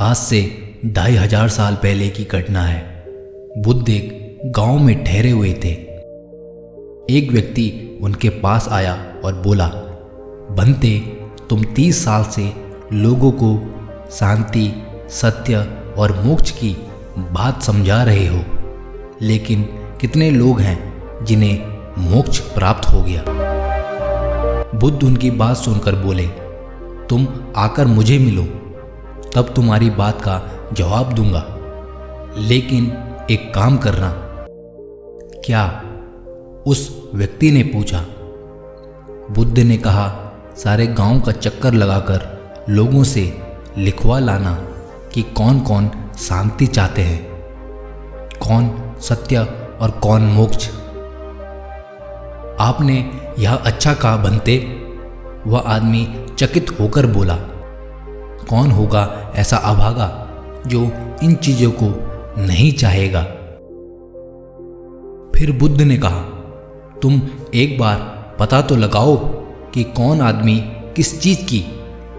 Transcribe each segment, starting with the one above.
आज से 2500 साल पहले की घटना है। बुद्ध एक गांव में ठहरे हुए थे। एक व्यक्ति उनके पास आया और बोला, बनते, तुम 30 साल से लोगों को शांति, सत्य और मोक्ष की बात समझा रहे हो, लेकिन कितने लोग हैं जिन्हें मोक्ष प्राप्त हो गया? बुद्ध उनकी बात सुनकर बोले, तुम आकर मुझे मिलो, तब तुम्हारी बात का जवाब दूंगा, लेकिन एक काम करना। क्या? उस व्यक्ति ने पूछा। बुद्ध ने कहा, सारे गांव का चक्कर लगाकर लोगों से लिखवा लाना कि कौन कौन शांति चाहते हैं, कौन सत्य और कौन मोक्ष। आपने यह अच्छा कहा बनते। वह आदमी चकित होकर बोला, कौन होगा ऐसा अभागा जो इन चीजों को नहीं चाहेगा? फिर बुद्ध ने कहा, तुम एक बार पता तो लगाओ कि कौन आदमी किस चीज की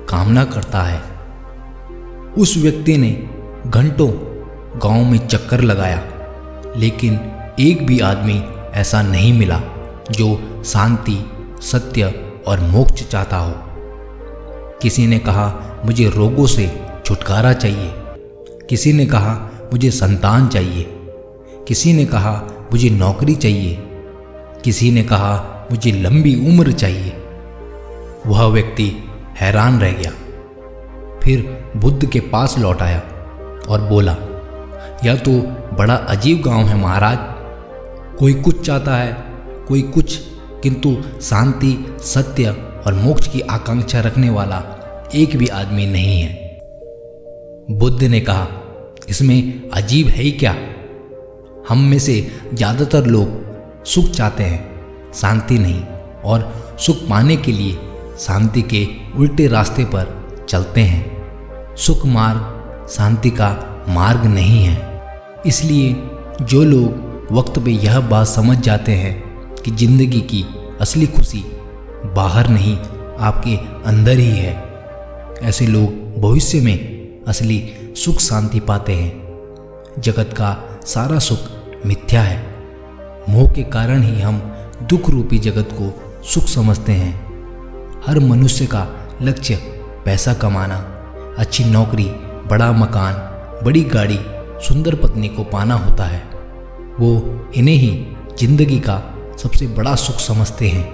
कामना करता है। उस व्यक्ति ने घंटों गांव में चक्कर लगाया, लेकिन एक भी आदमी ऐसा नहीं मिला जो शांति, सत्य और मोक्ष चाहता हो। किसी ने कहा, मुझे रोगों से छुटकारा चाहिए। किसी ने कहा, मुझे संतान चाहिए। किसी ने कहा, मुझे नौकरी चाहिए। किसी ने कहा, मुझे लंबी उम्र चाहिए। वह व्यक्ति हैरान रह गया। फिर बुद्ध के पास लौट आया और बोला, यह तो बड़ा अजीब गांव है महाराज। कोई कुछ चाहता है, कोई कुछ, किंतु शांति, सत्य और मोक्ष की आकांक्षा रखने वाला एक भी आदमी नहीं है। बुद्ध ने कहा, इसमें अजीब है ही क्या? हम में से ज़्यादातर लोग सुख चाहते हैं, शांति नहीं, और सुख पाने के लिए शांति के उल्टे रास्ते पर चलते हैं। सुख मार्ग शांति का मार्ग नहीं है। इसलिए जो लोग वक्त पे यह बात समझ जाते हैं कि जिंदगी की असली खुशी बाहर नहीं, आपके अंदर ही है, ऐसे लोग भविष्य में असली सुख शांति पाते हैं। जगत का सारा सुख मिथ्या है। मोह के कारण ही हम दुख रूपी जगत को सुख समझते हैं। हर मनुष्य का लक्ष्य पैसा कमाना, अच्छी नौकरी, बड़ा मकान, बड़ी गाड़ी, सुंदर पत्नी को पाना होता है। वो इन्हें ही जिंदगी का सबसे बड़ा सुख समझते हैं,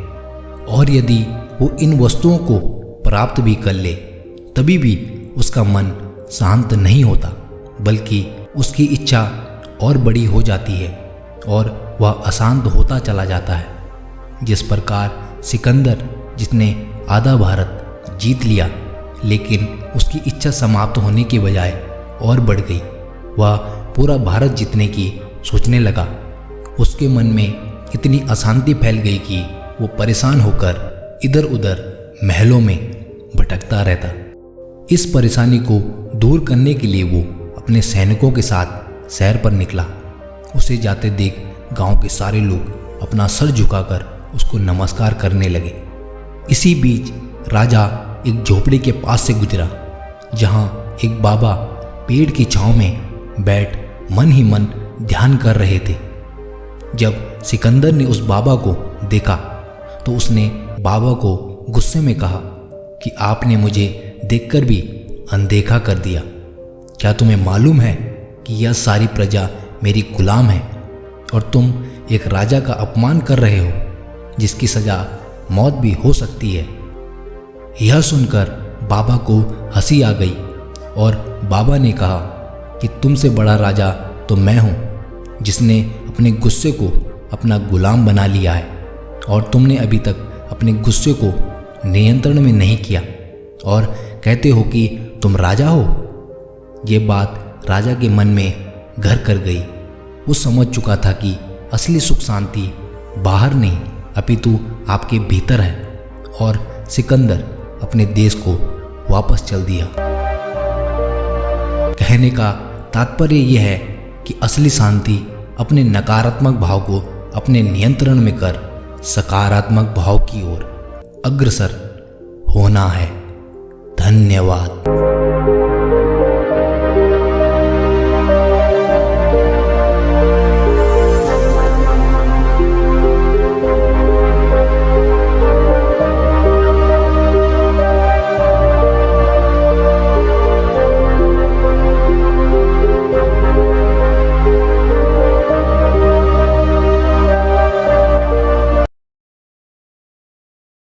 और यदि वो इन वस्तुओं को प्राप्त भी कर ले, तभी भी उसका मन शांत नहीं होता, बल्कि उसकी इच्छा और बड़ी हो जाती है और वह अशांत होता चला जाता है। जिस प्रकार सिकंदर, जिसने आधा भारत जीत लिया, लेकिन उसकी इच्छा समाप्त होने के बजाय और बढ़ गई, वह पूरा भारत जीतने की सोचने लगा। उसके मन में इतनी अशांति फैल गई कि वो परेशान होकर इधर उधर महलों में भटकता रहता। इस परेशानी को दूर करने के लिए वो अपने सैनिकों के साथ सैर पर निकला। उसे जाते देख गांव के सारे लोग अपना सर झुकाकर उसको नमस्कार करने लगे। इसी बीच राजा एक झोपड़ी के पास से गुजरा, जहां एक बाबा पेड़ की छांव में बैठ मन ही मन ध्यान कर रहे थे। जब सिकंदर ने उस बाबा को देखा तो उसने बाबा को गुस्से में कहा कि आपने मुझे देखकर भी अनदेखा कर दिया। क्या तुम्हें मालूम है कि यह सारी प्रजा मेरी गुलाम है, और तुम एक राजा का अपमान कर रहे हो, जिसकी सजा मौत भी हो सकती है। यह सुनकर बाबा को हंसी आ गई, और बाबा ने कहा कि तुमसे बड़ा राजा तो मैं हूँ, जिसने अपने गुस्से को अपना गुलाम बना लिया है, और तुमने अभी तक अपने गुस्से को नियंत्रण में नहीं किया और कहते हो कि तुम राजा हो। ये बात राजा के मन में घर कर गई। वो समझ चुका था कि असली सुख शांति बाहर नहीं, अपितु आपके भीतर है, और सिकंदर अपने देश को वापस चल दिया। कहने का तात्पर्य यह है कि असली शांति अपने नकारात्मक भाव को अपने नियंत्रण में कर सकारात्मक भाव की ओर अग्रसर होना है। धन्यवाद।